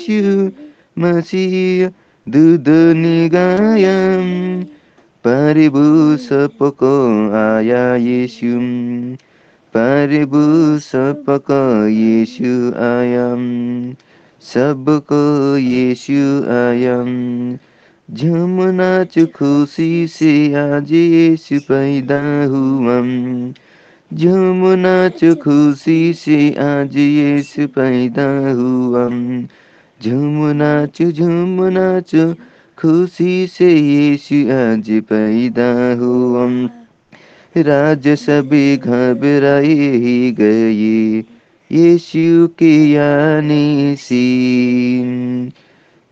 Yesu Masih Dudunigayam Paribu Sapako Aya Yesu Paribu Sapako Yesu Ayam Sabko Yesu Ayam झूम नाच खुशी से आज यीशु पैदा हुआ झूम नाच खुशी से आज यीशु पैदा हुआ झूम नाच खुशी से यीशु आज पैदा हुआ राज सभी घबराए ही गए यीशु के आने से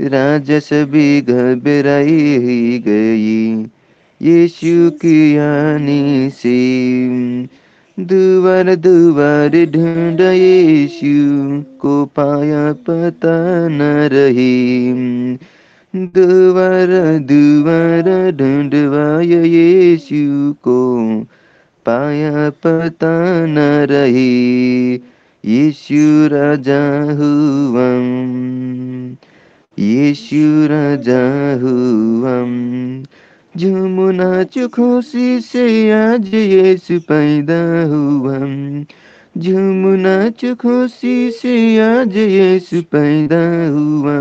राज सभी घबराई ही गई यीशु की आने से दुआर दुआर ढूंढ यीशु को पाया पता न रही दुआर दुआर ढूंढवाया यीशु को पाया पता न रही यीशु राजा हुआ यीशु राजा हुआ झूम नाच खुशी से आज यीशु पैदा हुआ झूम नाच खुशी से आज यीशु पैदा हुआ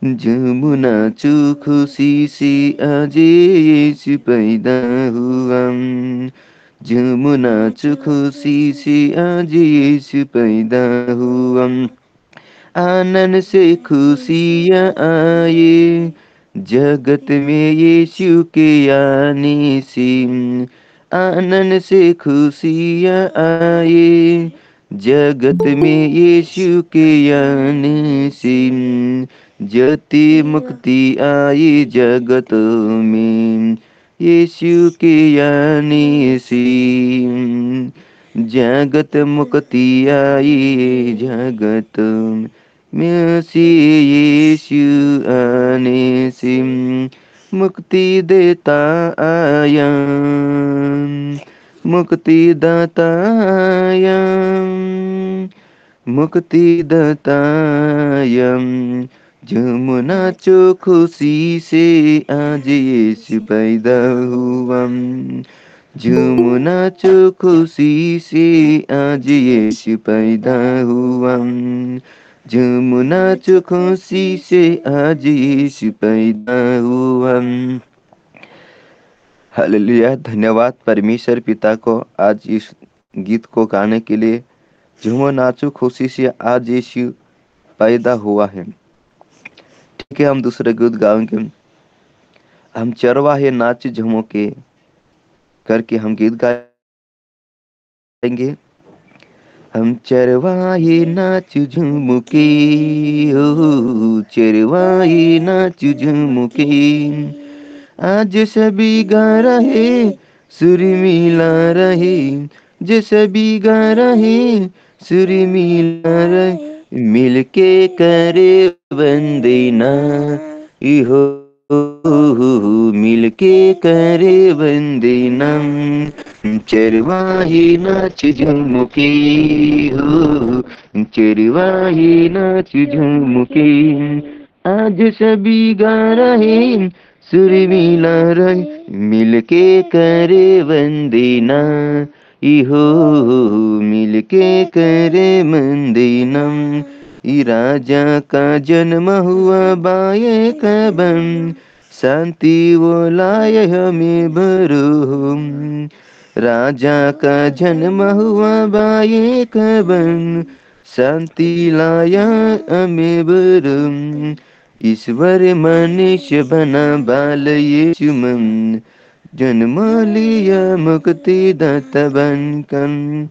झूम नाच खुशी से आज यीशु पैदा हुआ झूम नाच खुशी से आज यीशु पैदा हुआ आनंद से खुशियाँ आए जगत में यीशु के आने से आनंद से खुशियाँ आए जगत में यीशु के आने से ज्योति मुक्ति आई जगत में यीशु के आने से जगत मुक्ति आई जगत में यीशु आने से मुक्ति देता आया मुक्ति दाता आया मुक्ति दाता आया झूम नाचो खुशी से आज यीशु पैदा हुआ झूम नाचो खुशी से आज यीशु पैदा हुआ झूम नाचो खुशी से आज यीशु पैदा हुआ। हालेलुया। धन्यवाद परमेश्वर पिता को आज इस गीत को गाने के लिए। झूम नाचो खुशी से आज यीशु पैदा हुआ है। ठीक है, हम दूसरे गीत गाएंगे। हम चरवाहे नाच झूमो के करके हम गीत गाएंगे। हम चरवाहे नाच झूम के हो चरवाहे नाच झूम के आज सभी गा रहे सुर मिला रहे जो सभी गा रहे सुर मिला रहे मिलके करे वंदना इहो मिलके करे वंदना चरवाहे नाच झूम के हो चरवाहे नाच झूम के आज सभी गा रहे सुर मिला रहे मिलके करे वंदना इहो मिलके करे वंदना ई राजा का जन्म हुआ बाये कबन शांति वो लाए हमें भरो राजा का जन्म हुआ बाये कबन शांति लाया हमें भरो ईश्वर मनुष्य बना बाल यीशु मन जन्म लिया मुक्ति दाता बनकर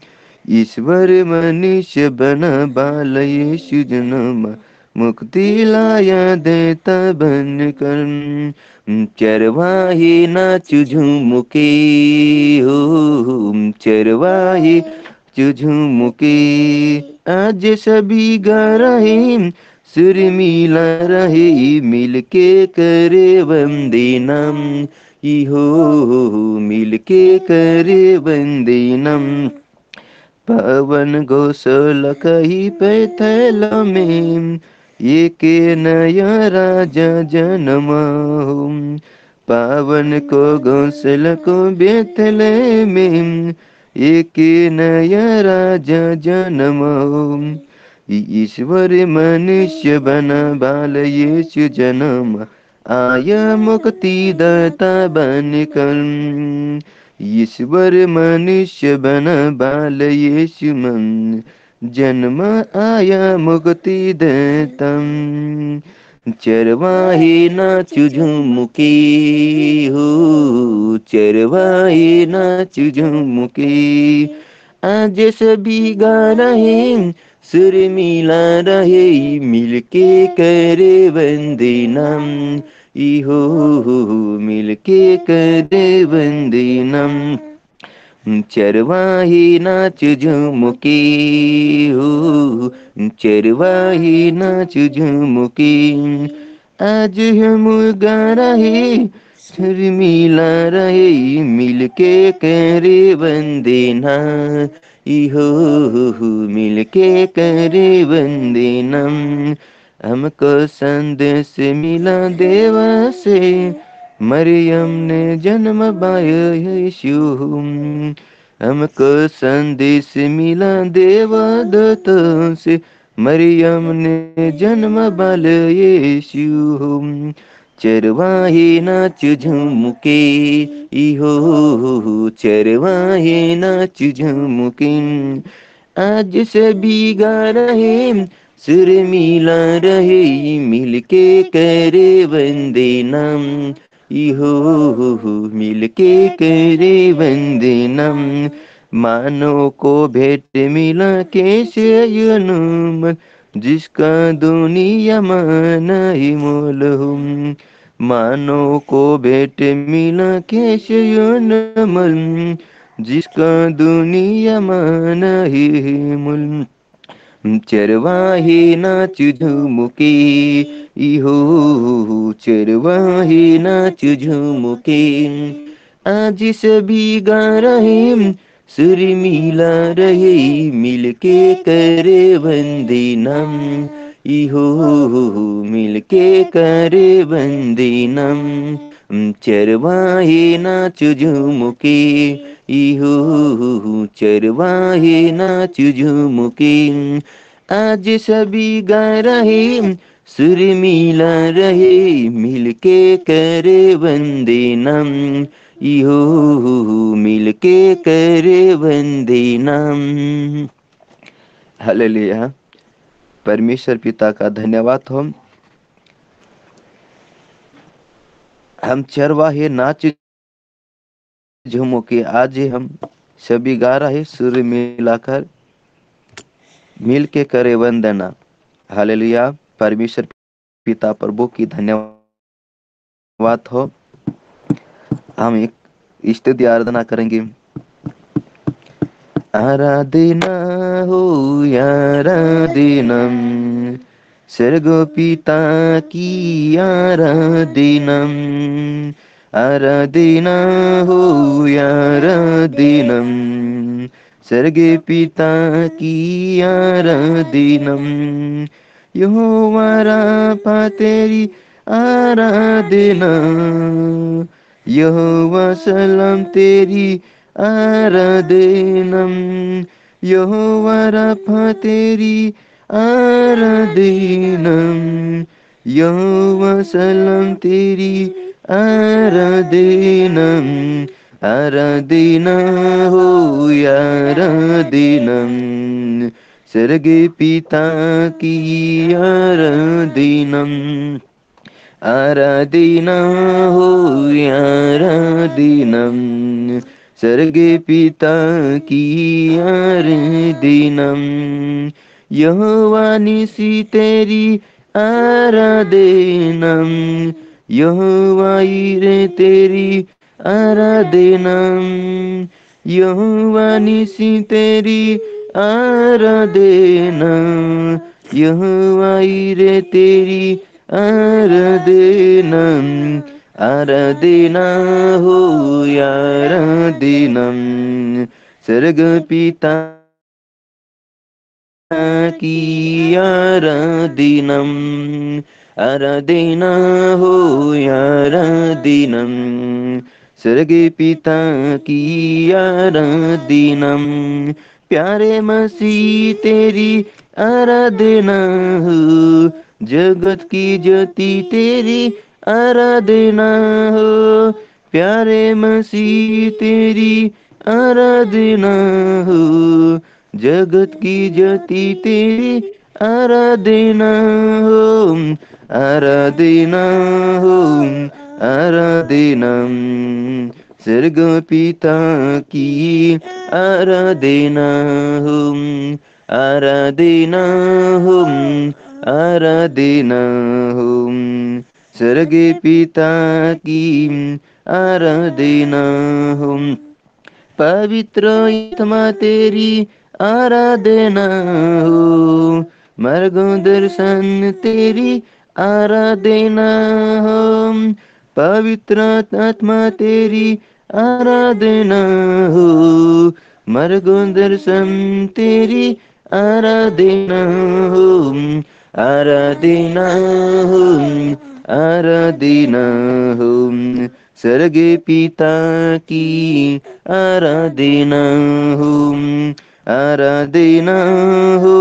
ईश्वर मनुष्य बना बाल यीशु जन्म मुक्ति लाया देता बनकर चरवाहे नाच झूम के हो चरवाहे झूम के आज सभी गा रहे सुर मिला रहे मिलके करे वंदना इहो मिलके करे वंदना पवन घोषल कही पैथल में एक नया राजा जन्म हो, पावन को गौसल को बेतले में, एक नया राजा जन्म हो। ईश्वर मनुष्य बना बाल यीशु जन्म, आया मुक्ति दाता बनकर। ईश्वर मनुष्य बना बाल यीशु मन, जन्म आया मुक्ति देता। चरवाहे नाचु झुमुके हो, चरवाहे नाचु झुमुके, आज सभी गा रहे, सुर मिला रहे, मिलके करे वंदनम। इहो मिलके करे वंदनम। चरवाही नाच झुमुके हो, चरवाही नाच झुमुके, आज हम गा रहे, सुर मिला रहे, मिलके करे वंदना। इहो मिलके करे वंदनम। हमको संदेश मिला देवा से, मरियम ने जन्म पाया यीशु। हमको संदेश मिला देवदूतों से, मरियम ने जन्म बाल यीशु। चरवाहे नाच झुमुके, इहो चरवाहे नाच झुमुके, आज सभी गा रहे, सुर मिला रहे, मिलके करे वंदनम। इहो मिलके करे वंदनम। मानव को भेंट मिला कैसे अनुमत, जिसका दुनिया माना ही मोल हो। मानव को भेंट मिला कैसे अनुमत, जिसका दुनिया माना ही मोल। चरवाहे नाच झुमुके, इहो चरवाहे नाच झुमुके, आज सभी गा रहे, सुर मिला रहे, मिलके करे वंदनम। इहो मिलके करे वंदनम। चरवाहे नाच झुमुके, इहो चरवाहे नाच झुमुके, आज सभी गा रहे, सुर मिला रहे, मिलके करे वंदनम। इहो मिलके करे वंदनम। हालेलुया। परमेश्वर पिता का धन्यवाद हो। हम चरवाहे नाच झुमुके, आज हम सभी गा रहे, सुर मिलाकर मिल के करे वंदना। हालेलुया। परमेश्वर पिता प्रभु की धन्यवाद हो। हम एक स्तुति आराधना करेंगे। आराधना हो आराधनम, स्वर्ग पिता की आराधनम। आराधना हो आराधनम, स्वर्ग पिता की आराधनम। यहोवा राफा तेरी आराधना, यहोवा सलाम तेरी आराधनम। यहोवा राफा तेरी आराधनम, यहोवा सलाम तेरी आराधनम। आराधना हो आराधनम, स्वर्ग पिता की आराधनम। आराधना हो आराधनम, स्वर्ग पिता की आराधनम। यहोवा निसी तेरी आराधनम, यहोवा यिरे तेरी आराधनम। यहोवा निसी तेरी आराधना, यहोवा यिरे तेरी आराधनम। आराधना हो आराधनम, स्वर्ग पिता की आराधनम आराधना हो आराधनम स्वर्गीय पिता की आराधनम प्यारे मसीह तेरी आराधना हो जगत की ज्योति तेरी आराधना हो प्यारे मसीह तेरी आराधना हो जगत की ज्योति तेरी आराधना हो आराधना हो आराधना स्वर्ग पिता की आराधना हो आराधना हो आराधना हो स्वर्ग पिता की आराधना हो पवित्र आत्मा तेरी आराधना हो मार्गदर्शन तेरी आराधना हो पवित्र आत्मा तेरी आराधना हो मार्गदर्शन तेरी आराधना हो आराधना हो आराधना हो स्वर्गीय पिता की आराधना हो आराधना हो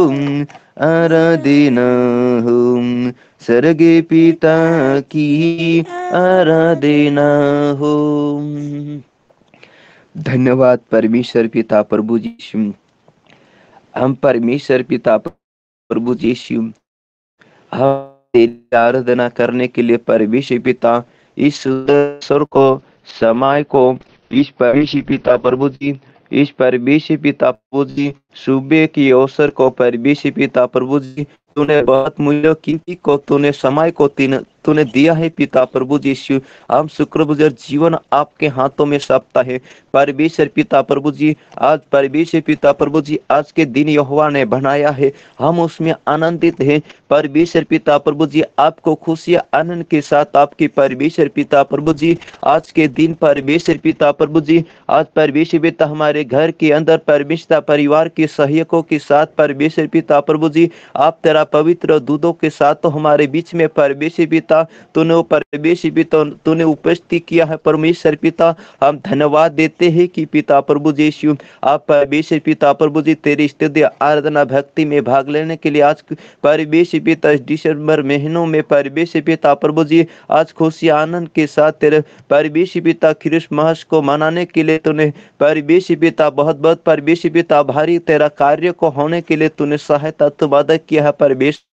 आराधना हो स्वर्गीय पिता की आराधना हो। धन्यवाद परमेश्वर पिता प्रभु यीशु। हम परमेश्वर पिता प्रभु यीशु हम तेरी आराधना करने के लिए परमेश्वर पिता इस अवसर को समय को इस परमेश्वर पिता प्रभु जी इस परमेश्वर पिता प्रभु जी सुबह की अवसर को परमेश्वर पिता प्रभु जी तूने बहुत मूल्य कीमती को तूने समय को तूने दिया है पिता प्रभु जी यीशु। हम शुक्रगुजार जीवन आपके हाथों में सौंपता है परमेश्वर पिता प्रभु जी। आज परमेश्वर पिता प्रभु जी आज के दिन यहोवा ने बनाया है हम उसमें आनंदित हैं परमेश्वर पिता प्रभु जी। आपको खुशियां आनंद के साथ आपके परमेश्वर पिता प्रभु जी आज के दिन परमेश्वर पिता प्रभु जी आज परमेश्वर पिता हमारे घर के अंदर परमेश्वर परिवार के सहयोगों के साथ परमेश्वर पिता प्रभु जी आप तेरा पवित्र दूधों के साथ तो हमारे बीच में परमेश्वर पिता तूने परमेश्वर पिता तूने उपस्थित किया है परमेश्वर पिता। हम धन्यवाद देते हैं कि पिता प्रभु जी यीशु आप परमेश्वर पिता प्रभु जी तेरी स्तुति आराधना भक्ति में भाग लेने के लिए आज परमेश्वर पिता दिसंबर महीनों में परमेश्वर पिता प्रभु जी आज खुशी आनंद के साथ तेरे परमेश्वर पिता क्रिसमस को मनाने के लिए तूने परमेश्वर पिता बहुत बहुत परमेश्वर पिता भारी तेरा कार्य को होने के लिए तूने सहायता तो मदद किया है परमेश्वर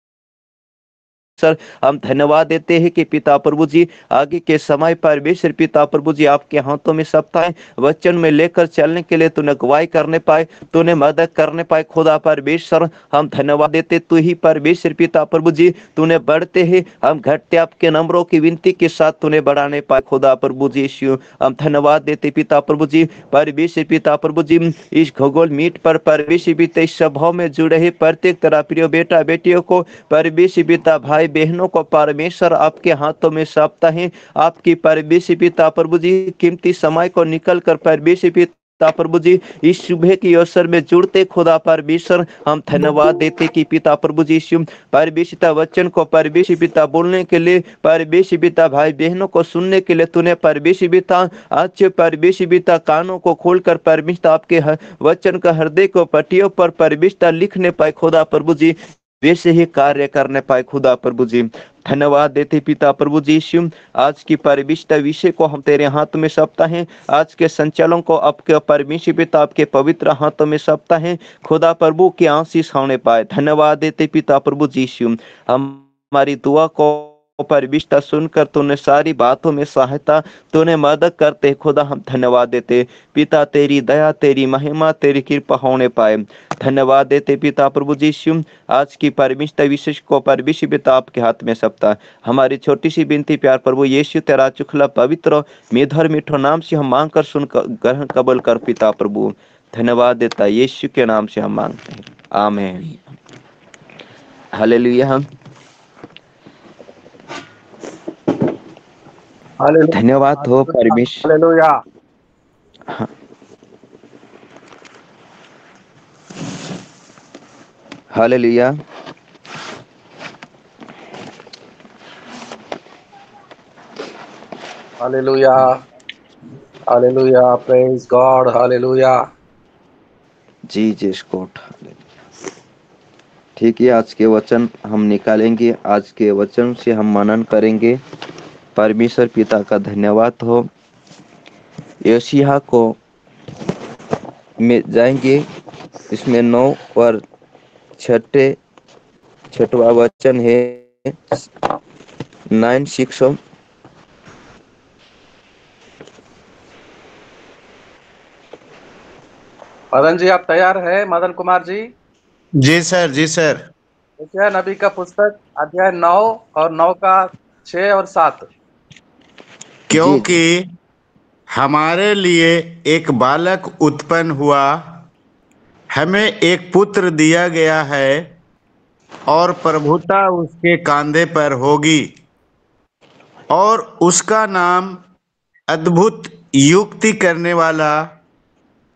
सर। हम धन्यवाद देते हैं कि पिता प्रभु जी आगे के समय परमेश्वर पिता प्रभु जी आपके हाथों में सब है वचन में लेकर चलने के लिए तूने अगुवाई करने पाए तूने मदद करने पाए खुदा परमेश्वर। हम धन्यवाद देते तू ही परमेश्वर पिता प्रभु जी तूने बढ़ते हैं हम घटते आपके नंबरों की विनती के साथ तूने बढ़ाने पाए खुदा प्रभु जी यीशु। हम धन्यवाद देते पिता प्रभु जी परमेश्वर पिता प्रभु जी इस खगोल मीट पर परमेश्वर पिता इस सभाओं में जुड़े हैं प्रत्येक तरह प्रिय बेटा बेटियों को परमेश्वर पिता भाई बहनों को परमेश्वर आपके हाथों में सौंपता है। आपकी परमेश्वर पिता प्रभु जी कीमती समय को निकल कर परमेश्वर पिता प्रभु जी इस सुबह की अवसर में जुड़ते खुदा परमेश्वर हम धन्यवाद देते कि पिता प्रभु जी परमेश्वर वचन को परमेश्वर पिता बोलने के लिए परमेश्वर पिता भाई बहनों को सुनने के लिए तूने परमेश्वर पिता आज परमेश्वर पिता कानों को खोलकर परमेश्वर आपके वचन का हृदय को पट्टियों पर परमेश्वर लिखने पाए खुदा प्रभु जी वैसे ही कार्य करने पाए खुदा प्रभु जी। धन्यवाद देते पिता प्रभु जी यीशु आज की परमेश्वर विषय को हम तेरे हाथ में सौंपता है आज के संचालन को आपके परमेश्वर पिता आपके पवित्र हाथों में सौंपता है खुदा प्रभु की आशीष होने पाए। धन्यवाद देते पिता प्रभु जी यीशु हमारी दुआ को परमेश्वर सुनकर तूने सारी बातों में सहायता तूने मदद करते खुदा हम धन्यवाद देते पिता तेरी दया तेरी महिमा तेरी कृपा होने पाए। धन्यवाद देते पिता प्रभु जी यीशु आज की परमेश्वर विशेष को परमेश्वर पिता आपके हाथ में सप्ताह हमारी छोटी सी विनती प्यार प्रभु यीशु तेरा चुखला पवित्र मेधर मीठो नाम से हम मांग कर सुन ग्रहण कबल कर पिता प्रभु धन्यवाद देता यीशु के नाम से हम मांगते हैं आमीन हालेलुया। धन्यवाद हो परमेश्वर hallelujah. Hallelujah. Hallelujah, hallelujah, praise God, hallelujah. जी स्कॉट। ठीक है, आज के वचन हम निकालेंगे, आज के वचन से हम मनन करेंगे। परमेश्वर पिता का धन्यवाद हो। यशायाह को में जाएंगे, इसमें 9 और छठवा वचन है 9:6। मदन जी, आप तैयार है? मदन कुमार जी, जी सर, जी सर। यशायाह नबी का पुस्तक अध्याय 9 और 9 का 6 और 7। क्योंकि हमारे लिए एक बालक उत्पन्न हुआ, हमें एक पुत्र दिया गया है और प्रभुता उसके कांधे पर होगी, और उसका नाम अद्भुत युक्ति करने वाला,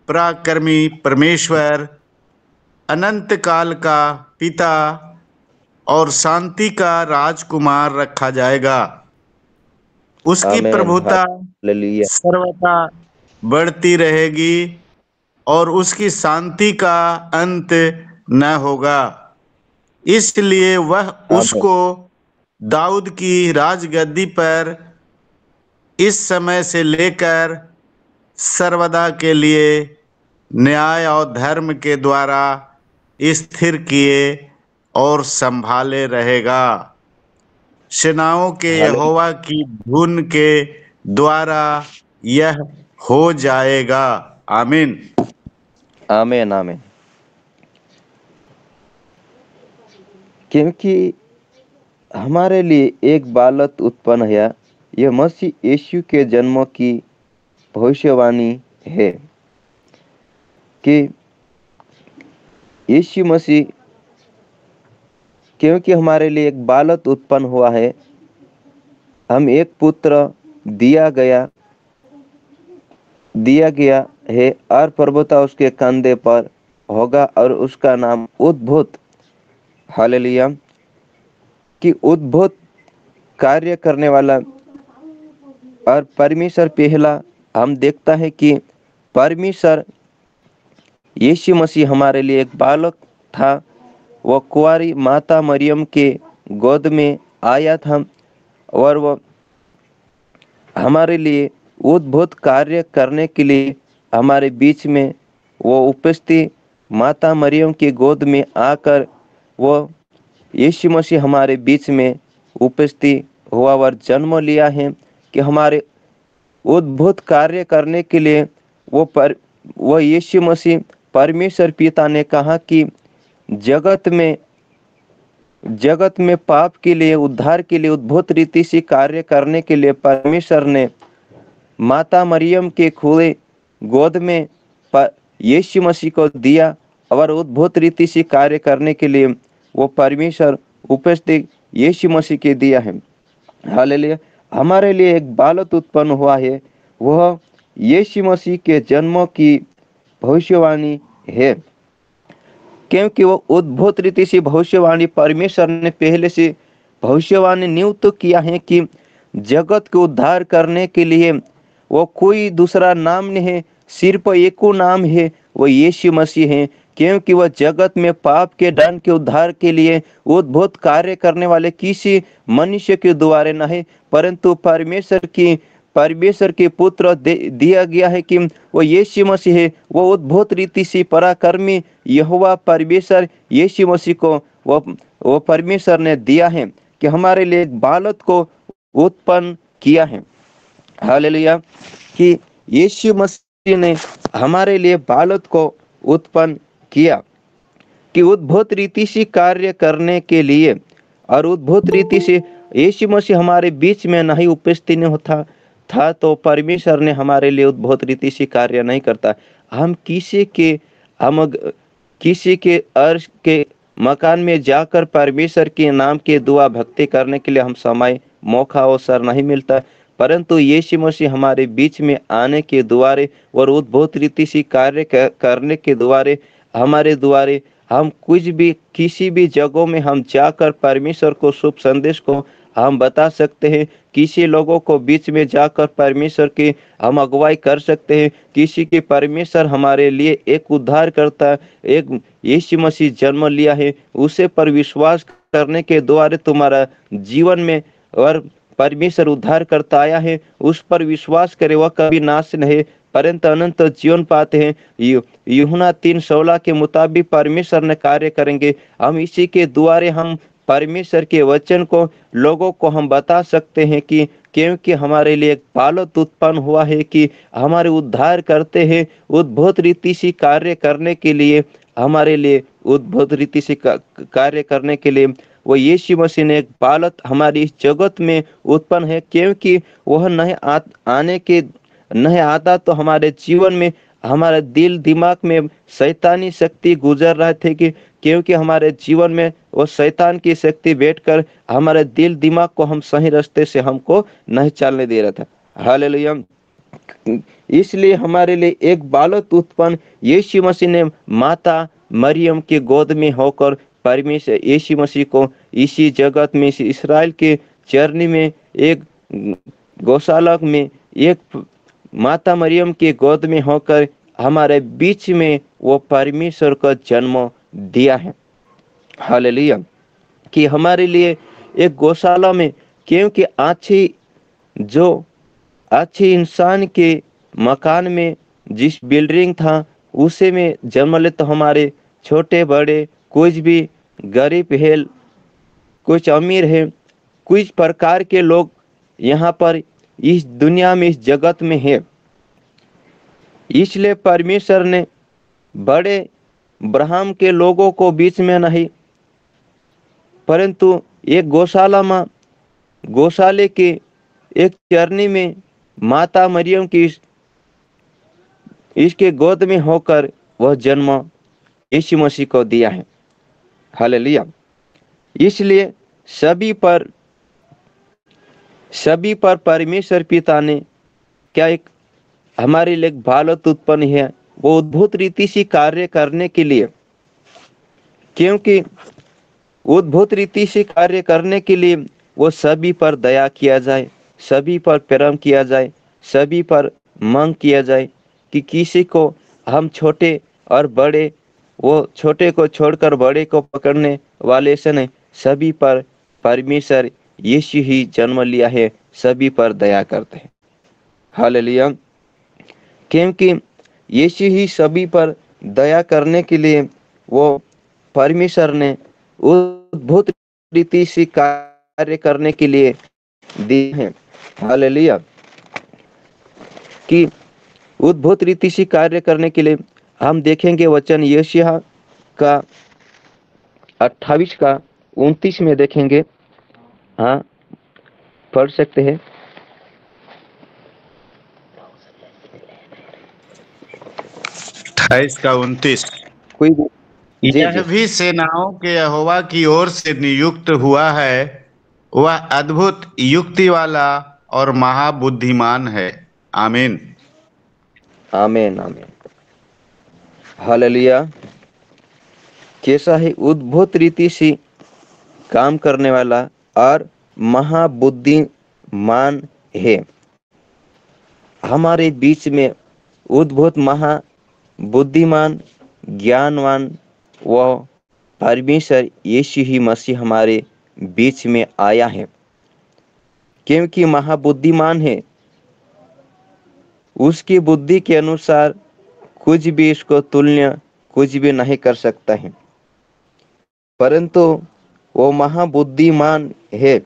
पराक्रमी परमेश्वर, अनंत काल का पिता और शांति का राजकुमार रखा जाएगा। उसकी आमीन। प्रभुता हालेलुया। सर्वदा बढ़ती रहेगी और उसकी शांति का अंत न होगा। इसलिए वह आमीन। उसको दाऊद की राजगद्दी पर इस समय से लेकर सर्वदा के लिए न्याय और धर्म के द्वारा स्थिर किए और संभाले रहेगा। सेनाओं के यहोवा की धुन के द्वारा यह हो जाएगा। आमीन। आमीन। आमीन। क्योंकि हमारे लिए एक बालक उत्पन्न हुआ, यह मसीह यीशु के जन्म की भविष्यवाणी है कि यीशु मसीह, क्योंकि हमारे लिए एक बालक उत्पन्न हुआ है, हम एक पुत्र दिया गया है और प्रभुता उसके कंधे पर होगा और उसका नाम अद्भुत, हालेलुया, कि अद्भुत कार्य करने वाला। और परमेश्वर पहला हम देखता है कि परमेश्वर यीशु मसीह हमारे लिए एक बालक था, वह कुंवारी माता मरियम के गोद में आया था और वह हमारे लिए अद्भुत कार्य करने के लिए हमारे बीच में वो उपस्थित माता मरियम की गोद में आकर वो यीशु मसीह हमारे बीच में उपस्थित हुआ और जन्म लिया है कि हमारे अद्भुत कार्य करने के लिए वो यीशु मसीह परमेश्वर पिता ने कहा कि जगत में पाप के लिए, उद्धार के लिए, अद्भुत रीति से कार्य करने के लिए परमेश्वर ने माता मरियम के खुले गोद में यीशु मसीह को दिया और अद्भुत रीति से कार्य करने के लिए वो परमेश्वर उपस्थित यीशु मसीह के दिया है। हालेलुया। हमारे लिए एक बालक उत्पन्न हुआ है, वह यीशु मसीह के जन्म की भविष्यवाणी है, क्योंकि वो अद्भुत रीति से भविष्यवाणी परमेश्वर ने पहले से भविष्यवाणी नियुक्त किया है कि जगत को उद्धार करने के लिए वो कोई दूसरा नाम नहीं है, सिर्फ एक नाम है, वो यीशु मसीह है। क्योंकि वह जगत में पाप के दंड के उद्धार के लिए अद्भुत कार्य करने वाले किसी मनुष्य के द्वारा नहीं, परंतु परमेश्वर के पुत्र दिया गया है कि वो यीशु मसीह है। वो अद्भुत रीति से पराक्रमी यहोवा परमेश्वर यीशु मसीह को वो परमेश्वर ने दिया है कि हमारे लिए एक बालक को उत्पन्न किया है। हालेलुया। कि यीशु मसीह ने हमारे लिए बालक को उत्पन्न किया कि अद्भुत रीति से कार्य करने के लिए, और अद्भुत रीति से यीशु मसीह हमारे बीच में नहीं उपस्थित नहीं होता था तो परमेश्वर ने हमारे लिए अद्भुत रीति से कार्य नहीं करता। हम किसी के अर्श के मकान में जाकर परमेश्वर के नाम के दुआ भक्ति करने के लिए हम समय मौका अवसर नहीं मिलता, परंतु यीशु मसीह हमारे बीच में आने के द्वारे और अद्भुत रीति से कार्य करने के द्वारे हमारे द्वारे हम कुछ भी किसी भी जगहों में हम जाकर परमेश्वर को शुभ संदेश को हम बता सकते हैं। किसी लोगों को बीच में जाकर परमेश्वर की हम अगुवाई कर सकते हैं। किसी की परमेश्वर हमारे लिए एक उद्धार करता, एक यीशु मसीह जन्म लिया है, उसे पर विश्वास करने के द्वारा तुम्हारा जीवन में और परमेश्वर उद्धार करता आया है, उस पर विश्वास करे वह कभी नाश नहीं परंतु अनंत जीवन पाते हैं। यूहन्ना 3:16 के मुताबिक परमेश्वर ने कार्य करेंगे। हम इसी के द्वारे हम परमेश्वर के वचन को लोगों को हम बता सकते हैं कि क्योंकि हमारे लिए एक बालक उत्पन्न हुआ है कि हमारे उद्धार करते हैं। उद्भुत रीति से कार्य करने के लिए हमारे लिए उद्भुत रीति से कार्य करने के लिए वो यीशु मसीह ने एक बालक हमारी इस जगत में उत्पन्न है, क्योंकि वह नहीं आता तो हमारे जीवन में हमारे दिल दिमाग में शैतानी शक्ति गुजर रहे थे कि क्योंकि हमारे जीवन में वो शैतान की शक्ति बैठकर हमारे दिल दिमाग को हम सही रास्ते से हमको नहीं चलने दे रहा था। हालेलुया। इसलिए हमारे लिए एक बालक उत्पन्न यीशु मसीह ने माता मरियम के गोद में होकर परमेश्वर यीशु मसीह को इसी जगत में इस इस्राएल के चरनी में एक गौशाला में एक माता मरियम के गोद में होकर हमारे बीच में वो परमेश्वर का जन्म दिया है। हालेलुया। कि हमारे लिए एक गौशाला में, क्योंकि अच्छी इंसान के मकान में जिस बिल्डिंग था उसे में जन्म ले तो हमारे छोटे बड़े कुछ भी गरीब है, कुछ अमीर है, कुछ प्रकार के लोग यहाँ पर इस दुनिया में इस जगत में है। इसलिए परमेश्वर ने बड़े ब्राह्मण के लोगों को बीच में नहीं परंतु एक गौशाले के एक चरनी में माता मरियम की इसके गोद में होकर वह जन्म यीशु मसीह को दिया है। हालेलुया। इसलिए सभी पर परमेश्वर पिता ने क्या एक हमारे लिए एक बालक उत्पन्न है, वो अद्भुत रीति से कार्य करने के लिए, क्योंकि उद्भुत रीति से कार्य करने के लिए वो सभी पर दया किया जाए, सभी पर प्रेम किया जाए, सभी पर मांग किया जाए कि किसी को हम छोटे और बड़े, वो छोटे को छोड़कर बड़े को पकड़ने वाले से नहीं, सभी पर परमेश्वर यीशु ही जन्म लिया है, सभी पर दया करते हैं। हालेलुया। क्योंकि यीशु ही सभी पर दया करने के लिए वो परमेश्वर ने उद्भुत रीति से कार्य करने के लिए दिए हैं। हालेलुया। कि उद्भुत रीति से कार्य करने के लिए हम देखेंगे वचन यशायाह का 28 का 29 में देखेंगे। हाँ, पढ़ सकते हैं। 28 का 29। कोई जी यह भी सेनाओं के यहोवा की ओर से नियुक्त हुआ है, वह अद्भुत युक्ति वाला और महाबुद्धिमान है। आमीन। आमीन आमीन। हालेलुया। कैसा है उद्भुत रीति से काम करने वाला और महाबुद्धिमान है। हमारे बीच में उद्भुत महाबुद्धिमान ज्ञानवान वो परमेश्वर यीशु ही मसीह हमारे बीच में आया है। क्योंकि महाबुद्धिमान है, उसकी बुद्धि के अनुसार कुछ भी इसको तुल्य कुछ भी नहीं कर सकता है, परंतु वो महाबुद्धिमान है।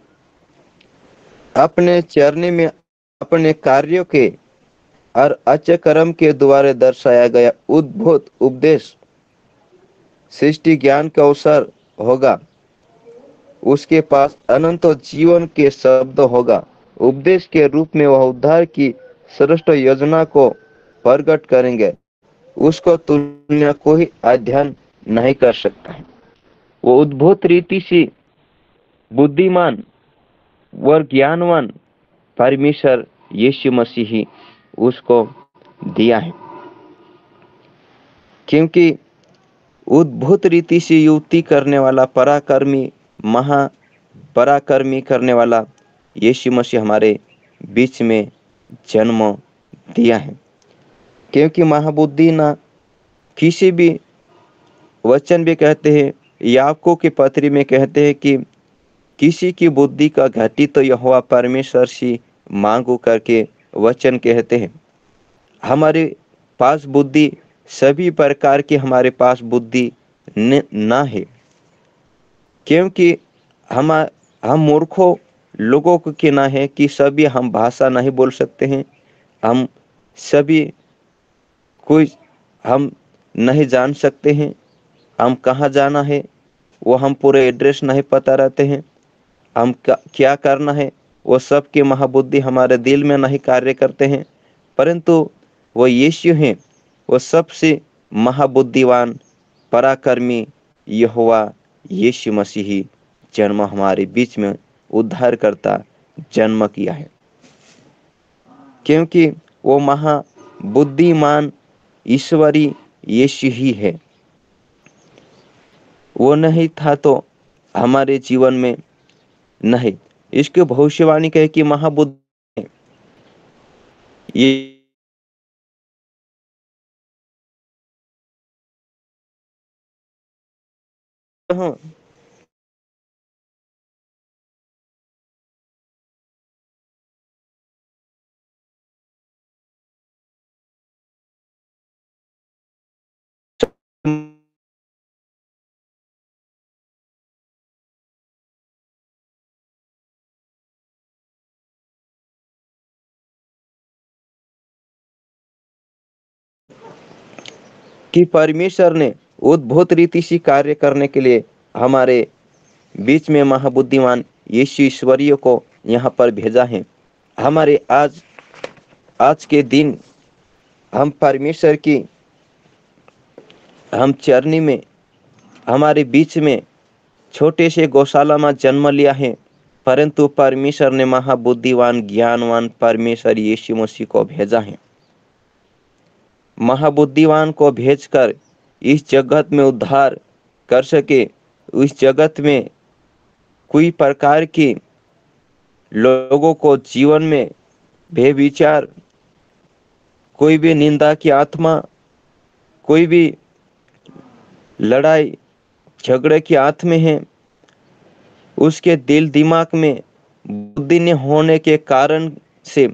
अपने चरनी में अपने कार्यों के और अच्छे कर्म के द्वारा दर्शाया गया उद्भुत उपदेश सृष्टि ज्ञान का अवसर होगा। उसके पास अनंत जीवन के शब्द होगा। उपदेश के रूप में वह उद्धार की श्रेष्ठ योजना को प्रकट करेंगे। उसको तुलना कोई अध्ययन नहीं कर सकता है। वो उद्भुत रीति से बुद्धिमान व ज्ञानवान परमेश्वर यीशु मसीह ही उसको दिया है। क्योंकि उद्भुत रीति से युक्ति करने वाला पराक्रमी पराक्रमी करने वाला यीशु मसीह हमारे बीच में जन्म दिया है। क्योंकि महाबुद्धि ना किसी भी वचन भी कहते हैं, याकूब की पत्री में कहते हैं कि किसी की बुद्धि का घटी तो यहोवा परमेश्वर से मांगो करके वचन कहते हैं। हमारे पास बुद्धि सभी प्रकार की हमारे पास बुद्धि ना है, क्योंकि हम मूर्खों लोगों को के ना है कि सभी हम भाषा नहीं बोल सकते हैं, हम सभी कोई हम नहीं जान सकते हैं, हम कहाँ जाना है वो हम पूरे एड्रेस नहीं पता रहते हैं, हम क्या करना है वो सब की महाबुद्धि हमारे दिल में नहीं कार्य करते हैं। परंतु वो यीशु हैं, वो सबसे महाबुद्धिवान पराक्रमी यहोवा यीशु मसीही जन्म हमारे बीच में उद्धार करता जन्म किया है। क्योंकि वो महाबुद्धिमान ईश्वरी यीशु ही है। वो नहीं था तो हमारे जीवन में नहीं। इसकी भविष्यवाणी कहे कि महाबुद्धि ये कि परमेश्वर ने उद्भुत रीति से कार्य करने के लिए हमारे बीच में महाबुद्धिमान यीशु ईश्वरीय को यहाँ पर भेजा है। हमारे आज के दिन हम परमेश्वर की हम चरनी में हमारे बीच में छोटे से गौशाला में जन्म लिया है, परंतु परमेश्वर ने महाबुद्धिवान ज्ञानवान परमेश्वर यीशु मसीह को भेजा है। महाबुद्धिवान को भेजकर इस जगत में उद्धार कर सके। इस जगत में कोई प्रकार की लोगों को जीवन में बेविचार, कोई भी निंदा की आत्मा, कोई भी लड़ाई झगड़े की आत्मा है, उसके दिल दिमाग में बुद्धि न होने के कारण से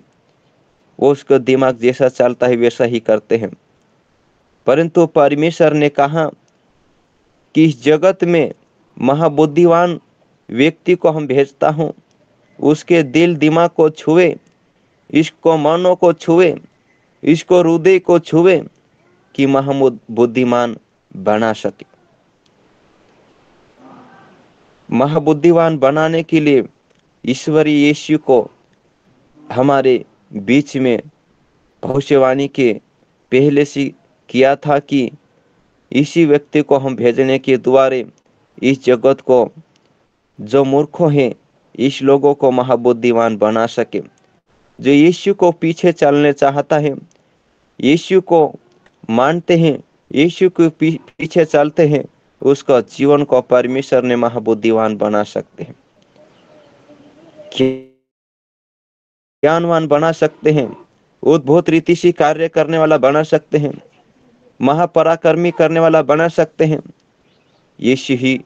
वो उसका दिमाग जैसा चलता है वैसा ही करते हैं। परंतु परमेश्वर ने कहा कि इस जगत में महाबुद्धिवान व्यक्ति को हम भेजता हूँ, उसके दिल दिमाग को छुए, इसको मनों को छुए, इसको हृदय को छुए कि महाबुद्धिमान बना सके। महाबुद्धिवान बनाने के लिए ईश्वरीय यीशु को हमारे बीच में भविष्यवाणी के पहले से किया था कि इसी व्यक्ति को हम भेजने के द्वारे इस जगत को जो मूर्खों हैं इस लोगों को महाबुद्धिवान बना सके। जो यीशु को पीछे चलने चाहता है, यीशु को मानते हैं, यीशु के पीछे चलते हैं, उसका जीवन को परमेश्वर ने महाबुद्धिवान बना सकते हैं, ज्ञानवान बना सकते हैं, उद्भुत रीति से कार्य करने वाला बना सकते हैं, महापराक्रमी करने वाला बना सकते हैं। यीशु ही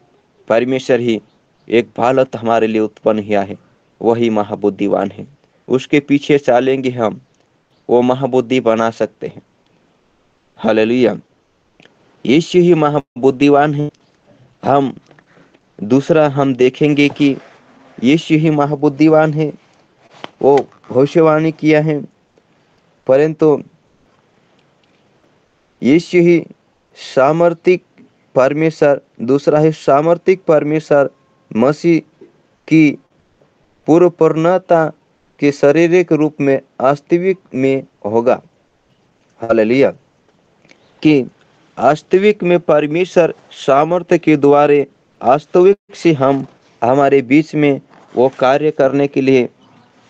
परमेश्वर ही एक बालक हमारे लिए उत्पन्न किया है, वही महाबुद्धिवान है। उसके पीछे चलेंगे हम, वो महाबुद्धि बना सकते हैं। हालेलुया। यीशु ही महाबुद्धिवान है। हम दूसरा हम देखेंगे कि यीशु ही महाबुद्धिवान है, वो भविष्यवाणी किया है, परंतु यीशु ही सामर्थिक परमेश्वर, दूसरा है सामर्थिक परमेश्वर मसीह की पूर्व पूर्णता के शारीरिक रूप में वास्तविक में होगा। हालेलुया। कि वास्तविक में परमेश्वर सामर्थ्य के द्वारा वास्तविक से हम हमारे बीच में वो कार्य करने के लिए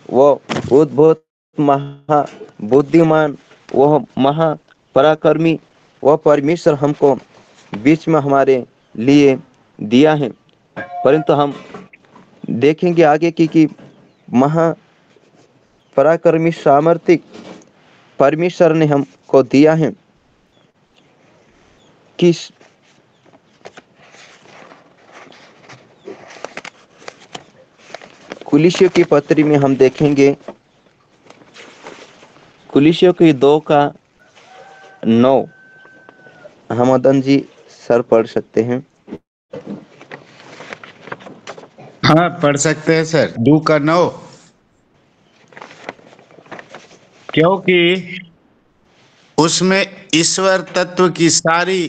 वो उद्भुत महाबुद्धिमान, वो महापराक्रमी, वो परमेश्वर हमको बीच में हमारे लिए दिया है। परंतु हम देखेंगे आगे कि महापराक्रमी सामर्थ्य परमेश्वर ने हमको दिया है कि कुलिसियों की पत्री में हम देखेंगे, कुलिसियों की 2:9 हम मदन जी सर पढ़ सकते हैं। हाँ, पढ़ सकते हैं सर। 2:9। क्योंकि उसमें ईश्वर तत्व की सारी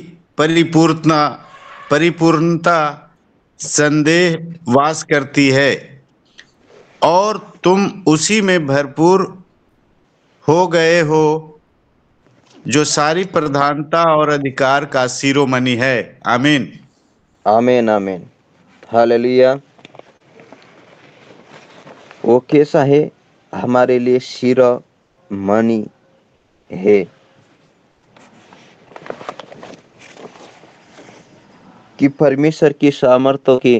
परिपूर्णता संदेह वास करती है और तुम उसी में भरपूर हो गए हो, जो सारी प्रधानता और अधिकार का शिरोमणि है। आमीन। आमीन आमीन, हालेलुया। वो कैसा है? हमारे लिए शिरोमणि है कि परमेश्वर की सामर्थ्य के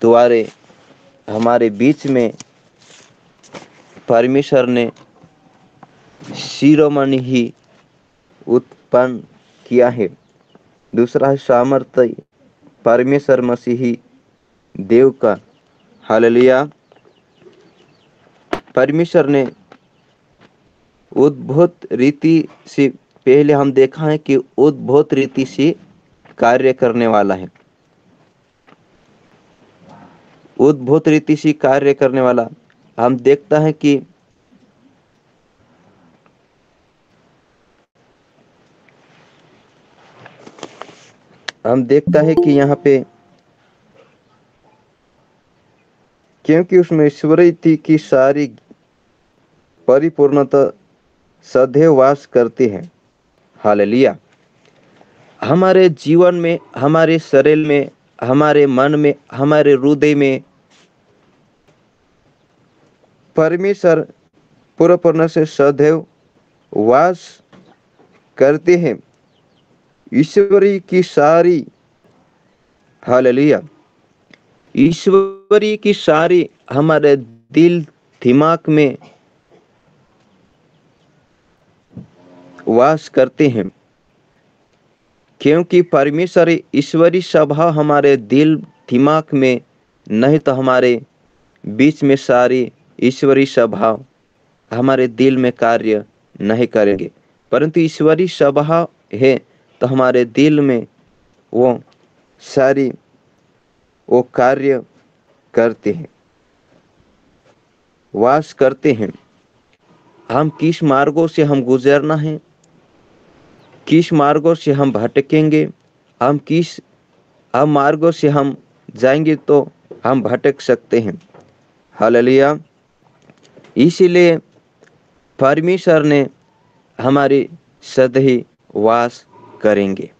द्वारे हमारे बीच में परमेश्वर ने शिरोमणि ही उत्पन्न किया है। दूसरा है सामर्थ्य परमेश्वर मसीही देव का। हालेलुया। परमेश्वर ने उद्भूत रीति से पहले हम देखा है कि उद्भूत रीति से कार्य करने वाला है। उद्भूत रीति से कार्य करने वाला हम देखता है कि यहाँ पे क्योंकि उसमें ईश्वरीय की सारी परिपूर्णता सदैव वास करती है। हालेलुया। हमारे जीवन में, हमारे शरीर में, हमारे मन में, हमारे हृदय में परमेश्वर पूर्ण से सदैव वास करते हैं। ईश्वरी की सारी, हालेलुया, ईश्वरी की सारी हमारे दिल दिमाग में वास करते हैं। क्योंकि परमेश्वर ईश्वरी स्वभाव हमारे दिल दिमाग में नहीं तो हमारे बीच में सारी ईश्वरी स्वभाव हमारे दिल में कार्य नहीं करेंगे। परंतु ईश्वरी स्वभाव है तो हमारे दिल में वो सारी वो कार्य करते हैं, वास करते हैं। हम किस मार्गों से हम गुजरना है, किस मार्गों से हम भटकेंगे, हम मार्गों से हम जाएंगे तो हम भटक सकते हैं। हालेलुया। इसीलिए परमेश्वर ने हमारी सदैव वास करेंगे।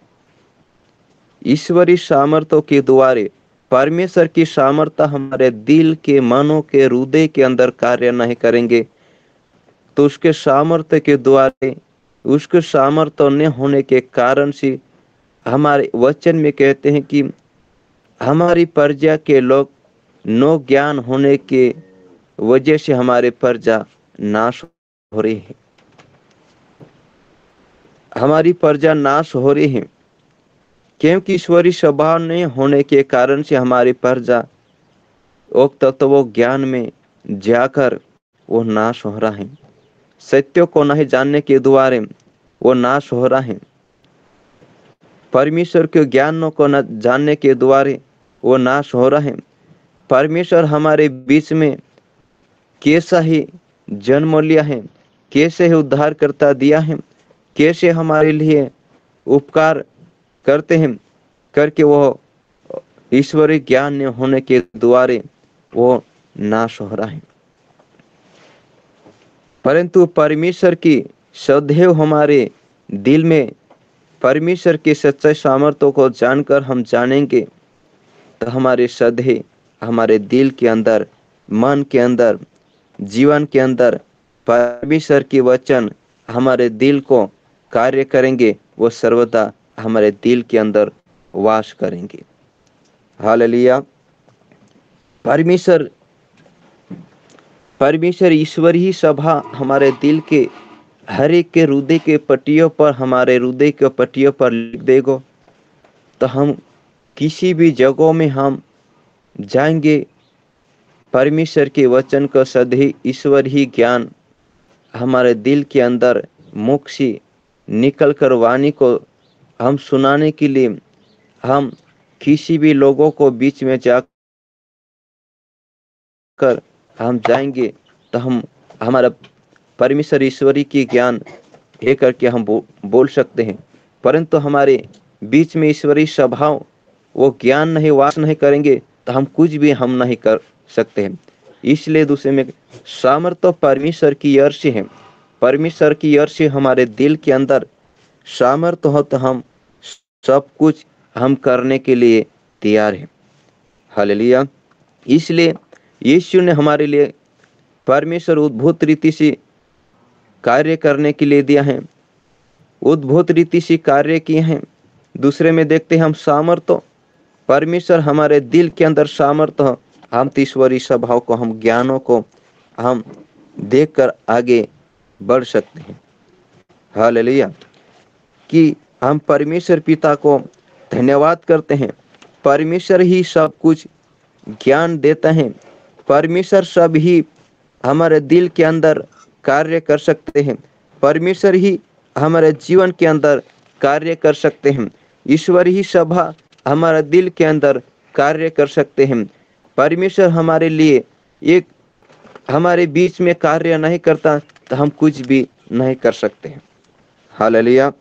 ईश्वरी सामर्थ्यों के द्वारे परमेश्वर की सामर्थ्य हमारे दिल के, मनों के, हृदय के अंदर कार्य नहीं करेंगे तो उसके सामर्थ्य के द्वारे, उसके सामर्थ्य न होने के कारण से हमारे वचन में कहते हैं कि हमारी प्रजा के लोग नो ज्ञान होने के वजह से हमारे प्रजा नाश हो रही है। हमारी प्रजा नाश हो रही है क्योंकि ईश्वरी स्वभाव नहीं होने के कारण से हमारी प्रजा तत्व ज्ञान में जाकर वो नाश हो रहा है। सत्य को नहीं जानने के द्वारा वो नाश हो रहा है। परमेश्वर के ज्ञान को न जानने के द्वारा वो नाश हो रहा है। परमेश्वर हमारे बीच में कैसा ही जन्म लिया है, कैसे ही उद्धार करता दिया है, कैसे हमारे लिए उपकार करते हैं करके वो ईश्वरीय ज्ञान होने के द्वारा वो नाश हो रहा है। परंतु परमेश्वर की सदैव हमारे दिल में परमेश्वर के सच्चाई सामर्थ्यों को जानकर हम जानेंगे तो हमारे सदैव हमारे दिल के अंदर, मन के अंदर, जीवन के अंदर परमेश्वर के वचन हमारे दिल को कार्य करेंगे। वो सर्वदा हमारे दिल के अंदर वास करेंगे। हालेलुया। परमेश्वर परमेश्वर ईश्वर ही सभा हमारे दिल के हर एक के हृदय के पट्टियों पर, हमारे हृदय के पट्टियों पर लिख देगा। तो हम किसी भी जगहों में हम जाएंगे, परमेश्वर के वचन का सदी ईश्वर ही ज्ञान हमारे दिल के अंदर मुख से निकल कर वाणी को हम सुनाने के लिए हम किसी भी लोगों को बीच में जाकर हम जाएंगे, तो हम हमारा परमेश्वर ईश्वरी की ज्ञान ये करके हम बोल सकते हैं। परंतु हमारे बीच में ईश्वरीय स्वभाव वो ज्ञान नहीं वास नहीं करेंगे तो हम कुछ भी हम नहीं कर सकते हैं। इसलिए दूसरे में सामर्थ्य परमेश्वर की ओर से है। परमेश्वर की ओर से हमारे दिल के अंदर सामर्थ्य हो तो हम सब कुछ हम करने के लिए तैयार हैं। हालेलुया। इसलिए यीशु ने हमारे लिए परमेश्वर उद्भूत रीति से कार्य करने के लिए दिया है, उद्भूत रीति से कार्य किए हैं। दूसरे में देखते हैं हम सामर्थ्य, परमेश्वर हमारे दिल के अंदर सामर्थ्य, हम ईश्वरीय स्वभाव को, हम ज्ञानों को हम देखकर आगे बढ़ सकते हैं। हालेलुया। कि हम परमेश्वर पिता को धन्यवाद करते हैं। परमेश्वर ही सब कुछ ज्ञान देता है। परमेश्वर सब ही हमारे दिल के अंदर कार्य कर सकते हैं। परमेश्वर ही हमारे जीवन के अंदर कार्य कर सकते हैं। ईश्वर ही सभा हमारे दिल के अंदर कार्य कर सकते हैं। परमेश्वर हमारे लिए एक हमारे बीच में कार्य नहीं करता तो हम कुछ भी नहीं कर सकते हैं। हालेलुया।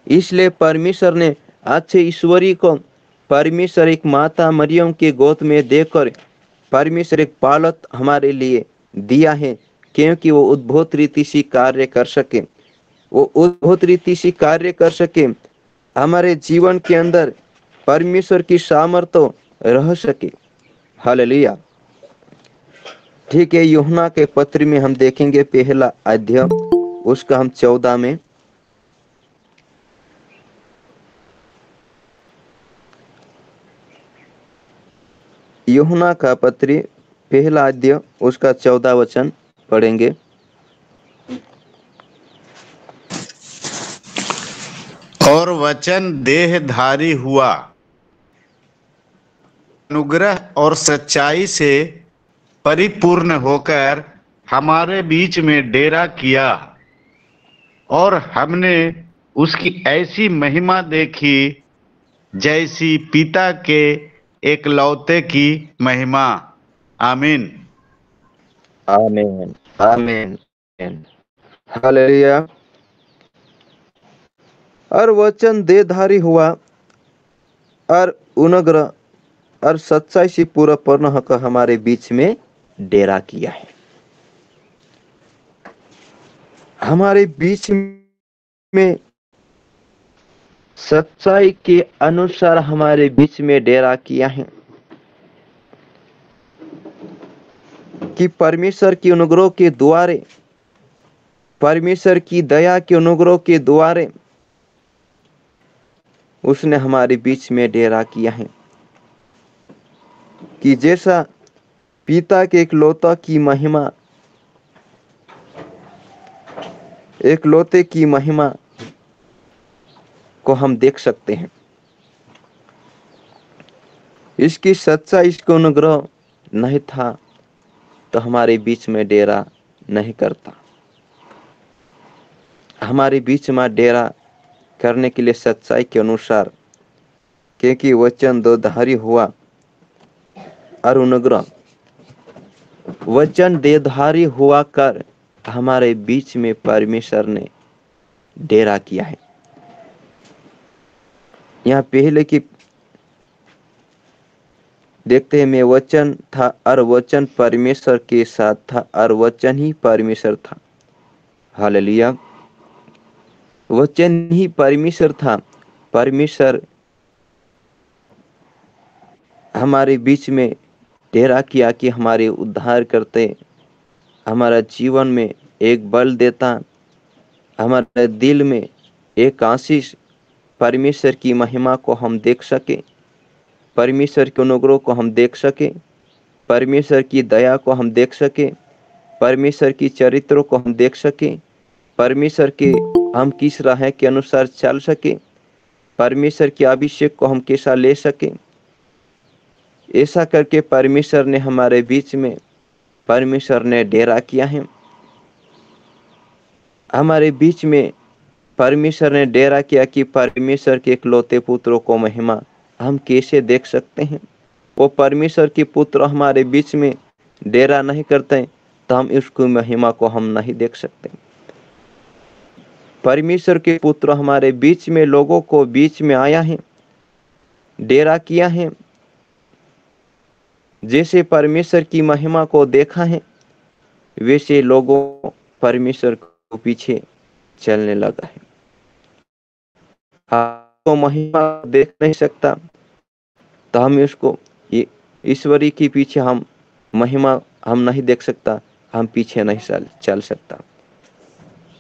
इसलिए परमेश्वर ने अच्छे ईश्वरी को परमेश्वर एक माता मरियम के गोद में देकर परमेश्वर एक पालक हमारे लिए दिया है, क्योंकि वो उद्भूत रीति से कार्य कर सके, वो उद्भूत रीति से कार्य कर सके, हमारे जीवन के अंदर परमेश्वर की सामर्थ्य रह सके। हालेलुया। ठीक है, यूहन्ना के पत्र में हम देखेंगे पहला अध्याय उसका हम 14 में यूहन्ना का पत्री पहला अध्याय उसका 14 वचन पढ़ेंगे। और वचन देहधारी हुआ, अनुग्रह और सच्चाई से परिपूर्ण होकर हमारे बीच में डेरा किया, और हमने उसकी ऐसी महिमा देखी जैसी पिता के एकलौते की महिमा। आमीन। आमीन आमीन। हालेलुया। और वचन देहधारी हुआ और अनुग्रह और सच्चाई से पूरा पूर्ण होकर हमारे बीच में डेरा किया है। हमारे बीच में सच्चाई के अनुसार हमारे बीच में डेरा किया है कि परमेश्वर की अनुग्रह के द्वारे, परमेश्वर की दया के अनुग्रह के द्वारे उसने हमारे बीच में डेरा किया है। कि जैसा पिता के एकलौता की महिमा, एकलौते की महिमा को हम देख सकते हैं। इसकी सच्चाई, इसको अनुग्रह नहीं था तो हमारे बीच में डेरा नहीं करता। हमारे बीच में डेरा करने के लिए सच्चाई के अनुसार, क्योंकि वचन देहधारी हुआ और अनुग्रह, वचन देहधारी हुआ कर हमारे बीच में परमेश्वर ने डेरा किया है। यहाँ पहले की देखते हैं, मैं वचन था और वचन परमेश्वर के साथ था और वचन ही परमेश्वर था। हालेलुया। वचन ही परमेश्वर था। परमेश्वर हमारे बीच में डेरा किया कि हमारे उद्धार करते, हमारा जीवन में एक बल देता, हमारे दिल में एक आशीष परमेश्वर की महिमा को हम देख सके, परमेश्वर के अनुग्रह को हम देख सके, परमेश्वर की दया को हम देख सके, परमेश्वर की चरित्र को हम देख सके, परमेश्वर के हम किस राह के अनुसार चल सके, परमेश्वर के अभिषेक को हम कैसा ले सके। ऐसा करके परमेश्वर ने हमारे बीच में परमेश्वर ने डेरा किया है। हमारे बीच में परमेश्वर ने डेरा किया कि परमेश्वर के इकलौते पुत्रों को महिमा हम कैसे देख सकते हैं। वो परमेश्वर के पुत्र हमारे बीच में डेरा नहीं करते तो हम उसकी महिमा को हम नहीं देख सकते। परमेश्वर के पुत्र हमारे बीच में लोगों को बीच में आया है, डेरा किया है, जैसे परमेश्वर की महिमा को देखा है वैसे लोगों परमेश्वर को पीछे चलने लगा है। तो महिमा देख नहीं सकता तो हम उसको ईश्वरी के पीछे हम महिमा हम नहीं देख सकता, हम पीछे नहीं चल सकता।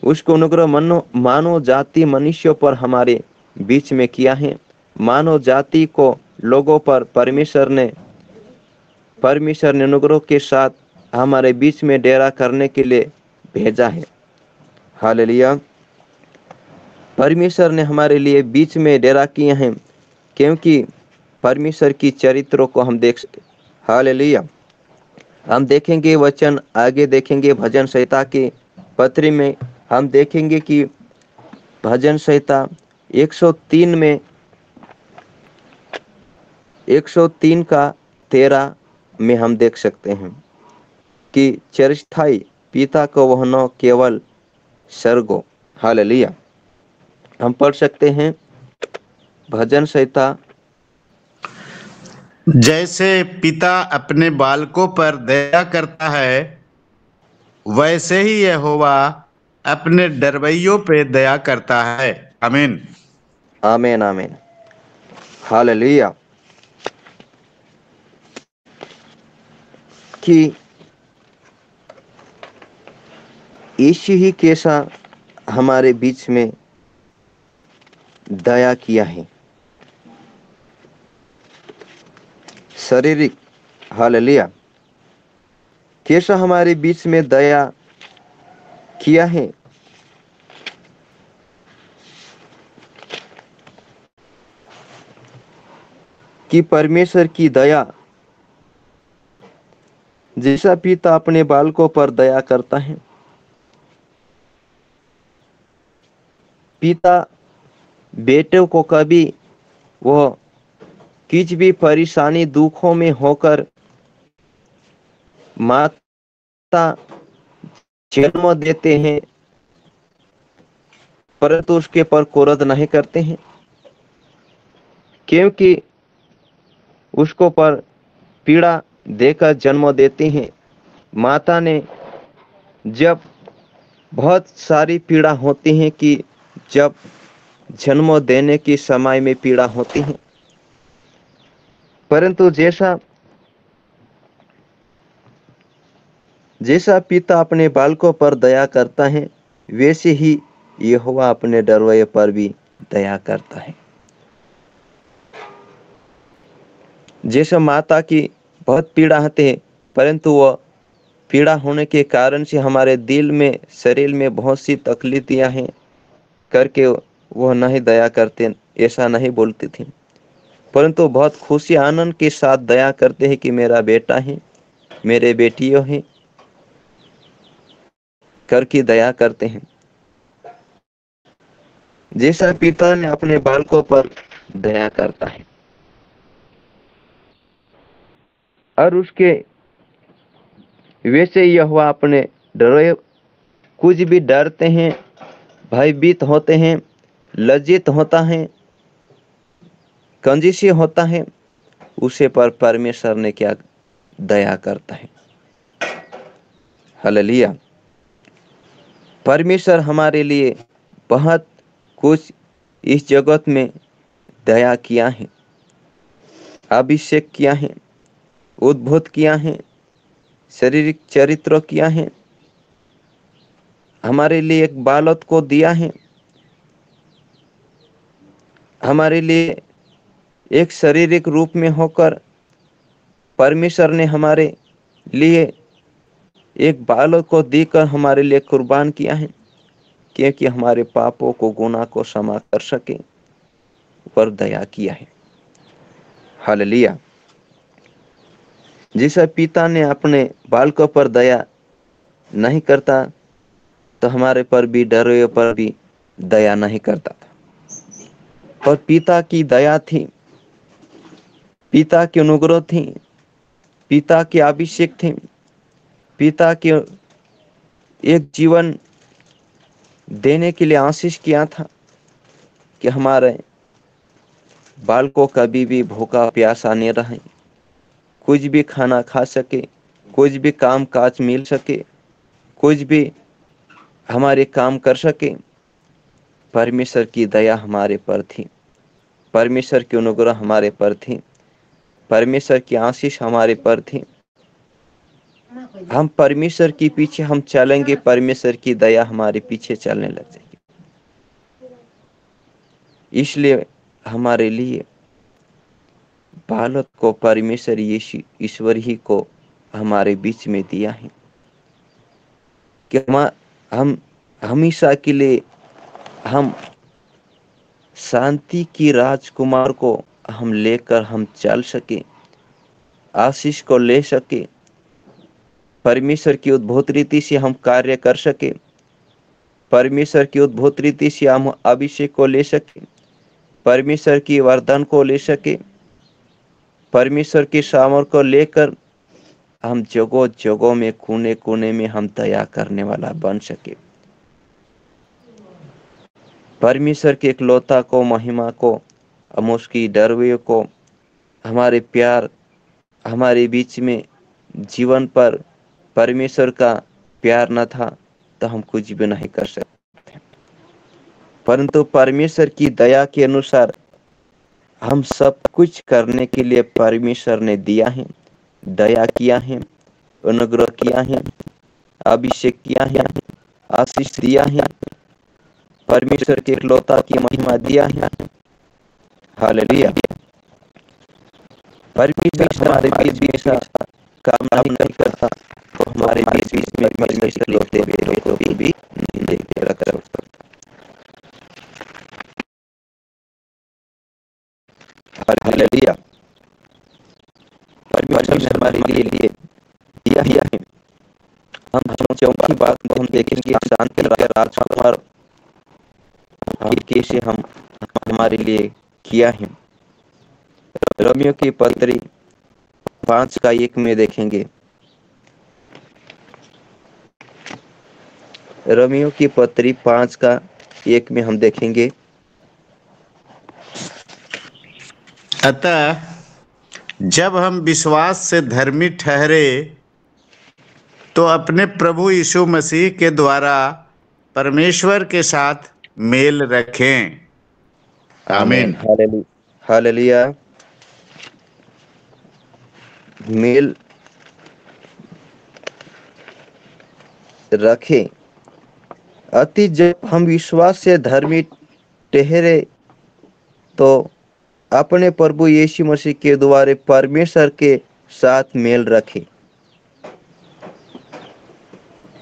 उसको अनुग्रह मानव जाति मनुष्यों पर हमारे बीच में किया है। मानव जाति को लोगों पर परमेश्वर ने अनुग्रह के साथ हमारे बीच में डेरा करने के लिए भेजा है। हालेलुया। परमेश्वर ने हमारे लिए बीच में डेरा किए हैं क्योंकि परमेश्वर की चरित्रों को हम देख सके। हालेलुया। हम देखेंगे वचन, आगे देखेंगे भजन संहिता की पत्री में हम देखेंगे कि भजन संहिता 103 में 103 का 13 में हम देख सकते हैं कि चिरस्थायी पिता को वह न केवल स्वर्गो। हालेलुया। हम पढ़ सकते हैं भजन संहिता, जैसे पिता अपने बालकों पर दया करता है वैसे ही यहोवा अपने डरवैयों पे दया करता है। आमीन। आमीन आमीन। हालेलुया। कि यीशु ही कैसा हमारे बीच में दया किया है शारीरिक। हालेलुया। कैसा हमारे बीच में दया किया है। कि परमेश्वर की दया, जैसा पिता अपने बालकों पर दया करता है, पिता बेटों को कभी वह किसी भी परेशानी दुखों में होकर माता जन्म देते हैं परंतु उसके पर क्रोध नहीं करते हैं क्योंकि उसको पर पीड़ा देकर जन्म देते हैं। माता ने जब बहुत सारी पीड़ा होती है कि जब जन्म देने के समय में पीड़ा होती है, परंतु जैसा पिता अपने बालकों पर दया करता है वैसे ही यहोवा अपने डरवैये पर भी दया करता है। जैसे माता की बहुत पीड़ा होती है परंतु वह पीड़ा होने के कारण से हमारे दिल में शरीर में बहुत सी तकलीफियां हैं करके वह नहीं दया करते, ऐसा नहीं बोलती थी, परंतु बहुत खुशी आनंद के साथ दया करते हैं कि मेरा बेटा है, मेरे बेटियों हैं करके दया करते हैं। जैसा पिता ने अपने बालकों पर दया करता है और उसके वैसे यहोवा अपने डरे कुछ भी डरते हैं, भयभीत होते हैं, लज्जित होता है, कंजूसी होता है, उसे पर परमेश्वर ने क्या दया करता है। हालेलुया। परमेश्वर हमारे लिए बहुत कुछ इस जगत में दया किया है, अभिषेक किया है, उद्भूत किया है, शारीरिक चरित्र किया है, हमारे लिए एक बालक को दिया है, हमारे लिए एक शारीरिक रूप में होकर परमेश्वर ने हमारे लिए एक बालक को देकर हमारे लिए कुर्बान किया है, क्योंकि हमारे पापों को, गुनाह को क्षमा कर सके, पर दया किया है। हालेलुया। जिस पिता ने अपने बालकों पर दया नहीं करता, तो हमारे पर भी, डरे पर भी दया नहीं करता था। और पिता की दया थी, पिता की अनुग्रह थी, पिता के अभिषेक थे, पिता के एक जीवन देने के लिए आशीष किया था कि हमारे बालकों कभी भी भूखा प्यासा नहीं रहे, कुछ भी खाना खा सके, कुछ भी काम काज मिल सके, कुछ भी हमारे काम कर सके। परमेश्वर की दया हमारे पर थी, परमेश्वर की अनुग्रह हमारे पर थी, परमेश्वर की आशीष हमारे पर थी। हम परमेश्वर के पीछे हम चलेंगे, परमेश्वर की दया हमारे पीछे चलने लग जाएगी। इसलिए हमारे लिए बालक को परमेश्वर यीशु ईश्वर ही को हमारे बीच में दिया है कि हम हमेशा के लिए हम शांति की राजकुमार को हम लेकर हम चल सके, आशीष को ले सके, परमेश्वर की उद्भूत रीति से हम कार्य कर सके, परमेश्वर की उद्भूत रीति से हम अभिषेक को ले सके, परमेश्वर की वरदान को ले सके, परमेश्वर की सामर्थ को लेकर हम जगह जगह में, कोने कोने में हम दया करने वाला बन सके। परमेश्वर के इकलौता को, महिमा को, हम उसकी डरवे को, हमारे प्यार, हमारे बीच में जीवन पर परमेश्वर का प्यार न था तो हम कुछ भी नहीं कर सकते। परंतु परमेश्वर की दया के अनुसार हम सब कुछ करने के लिए परमेश्वर ने दिया है, दया किया है, अनुग्रह किया है, अभिषेक किया है, आशीष दिया है, परमेश्वर के इकलौता की महिमा दिया है। हालेलुया। परमेश्वर हमारे बीच में ऐसा काम नहीं करता तो हमारे बीच में परमेश्वर लोते बेटों को भी नहीं देखते रखा। हालेलुया। परमेश्वर हमारे लिए दिया है। हम चौथी बात को हम देखेंगे, शांति का राजकुमार हम कैसे हम हमारे लिए किया है। रोमियो की पत्री 5:1 में देखेंगे। रोमियो की पत्री 5:1 में हम देखेंगे, अतः जब हम विश्वास से धर्मी ठहरे तो अपने प्रभु यीशु मसीह के द्वारा परमेश्वर के साथ मेल रखें। आमीन। हालेलुया। मेल रखें। अति जब हम विश्वास से धर्मी ठहरे तो अपने प्रभु यीशु मसीह के द्वारा परमेश्वर के साथ मेल रखें।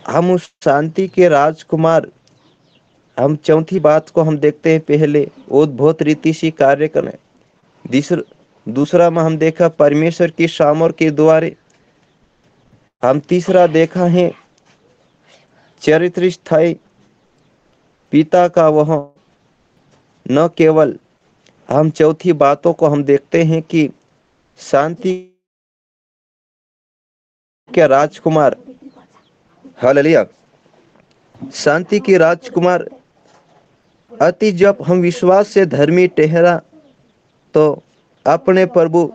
हम उस शांति के राजकुमार, हम चौथी बात को हम देखते हैं, पहले उद्भूत रीति से कार्य करें। दूसरा में हम देखा परमेश्वर की सामर्थ के द्वारा। हम तीसरा देखा है चरित्र स्थायी पिता का वह न केवल। हम चौथी बातों को हम देखते हैं कि शांति के राजकुमार, हालेलुया, शांति के राजकुमार। अति जब हम विश्वास से धर्मी ठहरा तो अपने प्रभु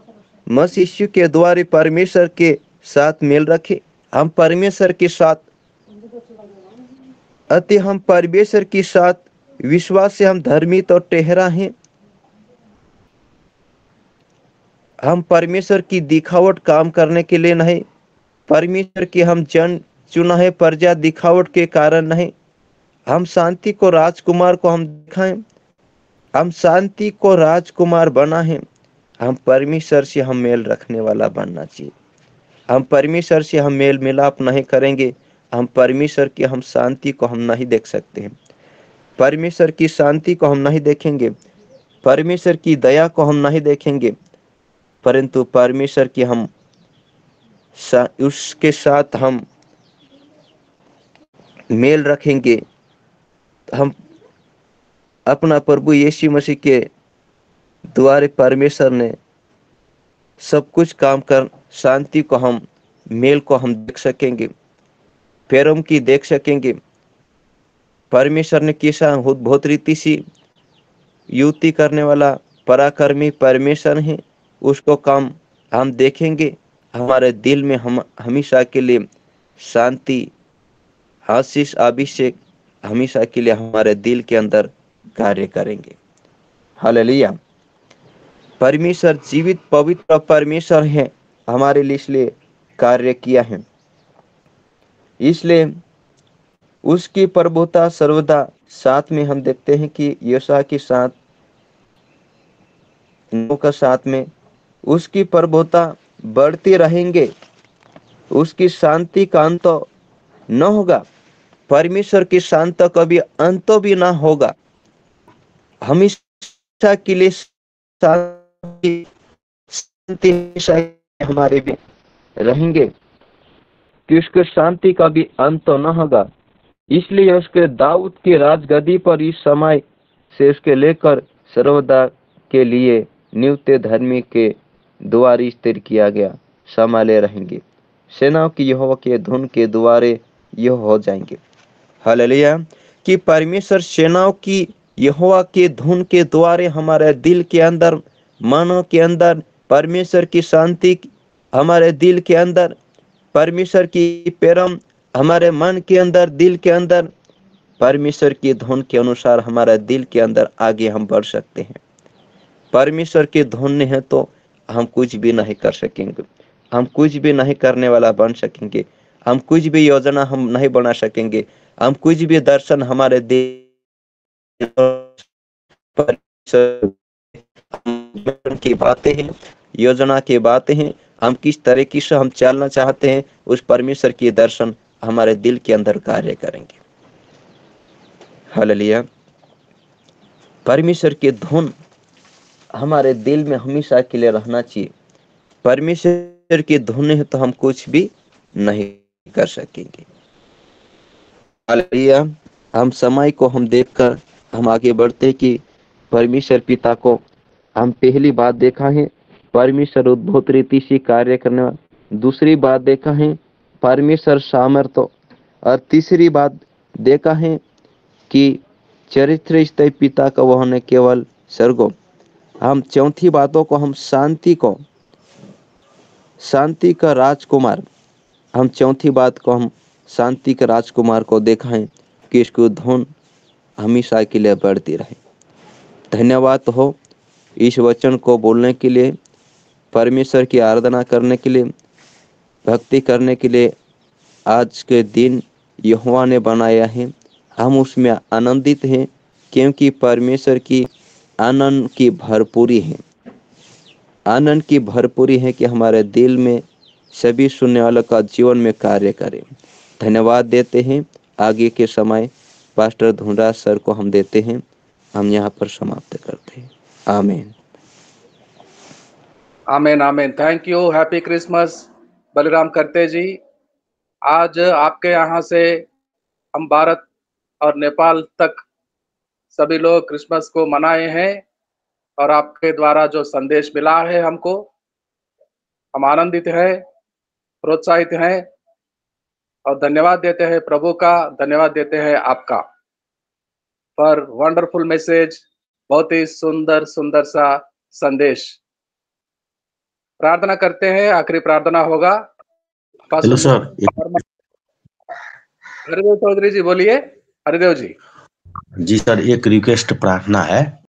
मसीह के द्वारा परमेश्वर के साथ मेल रखे। हम परमेश्वर के साथ, अति हम परमेश्वर के साथ विश्वास से हम धर्मी तो ठहरा हैं। हम परमेश्वर की दिखावट काम करने के लिए नहीं, परमेश्वर की हम जन चुना है प्रजा दिखावट के कारण नहीं। हम शांति को राजकुमार को हम दिखाएं, हम शांति को राजकुमार बना है। हम परमेश्वर से हम मेल रखने वाला बनना चाहिए। हम परमेश्वर से हम मेल मिलाप नहीं करेंगे, हम परमेश्वर की हम शांति को हम नहीं देख सकते हैं। परमेश्वर की शांति को हम नहीं देखेंगे, परमेश्वर की दया को हम नहीं देखेंगे, परंतु परमेश्वर की हम उसके साथ हम मेल रखेंगे। हम अपना प्रभु यीशु मसीह के द्वारे परमेश्वर ने सब कुछ काम कर शांति को हम मेल को हम देख सकेंगे, प्रेम की देख सकेंगे। परमेश्वर ने किसा बहुत रीति से युति करने वाला पराक्रमी परमेश्वर है, उसको काम हम देखेंगे। हमारे दिल में हम हमेशा के लिए शांति, आशीष, अभिषेक हमेशा के लिए हमारे दिल के अंदर कार्य करेंगे। हालेलुया। परमेश्वर जीवित पवित्र परमेश्वर है, हमारे लिए इसलिए कार्य किया है, इसलिए उसकी प्रभुता सर्वदा साथ में हम देखते हैं कि यहोशू के साथ का साथ में उसकी प्रभुता बढ़ती रहेंगे, उसकी शांति का अंत न होगा। परमेश्वर की शांति का भी अंत भी ना होगा। हमेशा के लिए शांति हमारे भी रहेंगे कि उसके शांति का भी अंत न होगा। इसलिए उसके दाऊद की राजगद्दी पर इस समय से उसके लेकर सर्वदा के लिए नित्य धर्मी के द्वारे स्थिर किया गया संभाले रहेंगे। सेनाओं की यहोवा के धुन के द्वारे यह हो जाएंगे। हालेलुया। कि परमेश्वर सेनाओं की यहोवा के धुन के द्वारे हमारे दिल के अंदर, मनों के अंदर परमेश्वर की शांति हमारे दिल के अंदर, परमेश्वर की प्रेम हमारे मन के अंदर, दिल के अंदर, परमेश्वर की धुन के अनुसार हमारे दिल के अंदर आगे हम बढ़ सकते हैं। परमेश्वर की धुन नहीं है तो हम कुछ भी नहीं कर सकेंगे, हम कुछ भी नहीं करने वाला बन सकेंगे, हम कुछ भी योजना हम नहीं बना सकेंगे, हम कुछ भी दर्शन हमारे दिल की बातें हैं, योजना की बातें हैं, हम किस तरीके से हम चलना चाहते हैं, उस परमेश्वर की दर्शन हमारे दिल के अंदर कार्य करेंगे। हालेलुया। परमेश्वर की धुन हमारे दिल में हमेशा के लिए रहना चाहिए। परमेश्वर की धुन है तो हम कुछ भी नहीं कर सकेंगे। हालेलुया। हम समय को हम देखकर हम आगे बढ़ते कि परमेश्वर पिता को हम पहली बात देखा है, परमेश्वर अद्भुत रीति से कार्य करने वाला। दूसरी बात देखा है परमेश्वर सामर्थ्य, और तीसरी बात देखा है कि चरित्र स्थित पिता का वह न केवल स्वर्गों। हम चौथी बातों को हम शांति का राजकुमार, हम चौथी बात को हम शांति के राजकुमार को देखा है कि इसकी धुन हमेशा के लिए बढ़ती रहे। धन्यवाद हो इस वचन को बोलने के लिए, परमेश्वर की आराधना करने के लिए, भक्ति करने के लिए। आज के दिन यहोवा ने बनाया है, हम उसमें आनंदित हैं क्योंकि परमेश्वर की आनंद की भरपूरी है, आनंद की भरपूरी है कि हमारे दिल में सभी सुनने वालों का जीवन में कार्य करे। धन्यवाद देते हैं। आगे के समय पास्टर धुंडा सर को हम देते हैं, हम यहाँ पर समाप्त करते हैं। आमीन। आमीन आमीन। Thank you. Happy Christmas Balram करते जी। आज आपके यहाँ से हम भारत और नेपाल तक सभी लोग क्रिसमस को मनाए हैं और आपके द्वारा जो संदेश मिला है हमको, हम आनंदित हैं, प्रोत्साहित हैं और धन्यवाद देते हैं प्रभु का, धन्यवाद देते हैं आपका फॉर वंडरफुल मैसेज। बहुत ही सुंदर सुंदर सा संदेश। प्रार्थना करते हैं, आखिरी प्रार्थना होगा। Hello sir. हरिदेव चौधरी जी बोलिए। हरिदेव जी। जी सर, एक रिक्वेस्ट प्रार्थना है।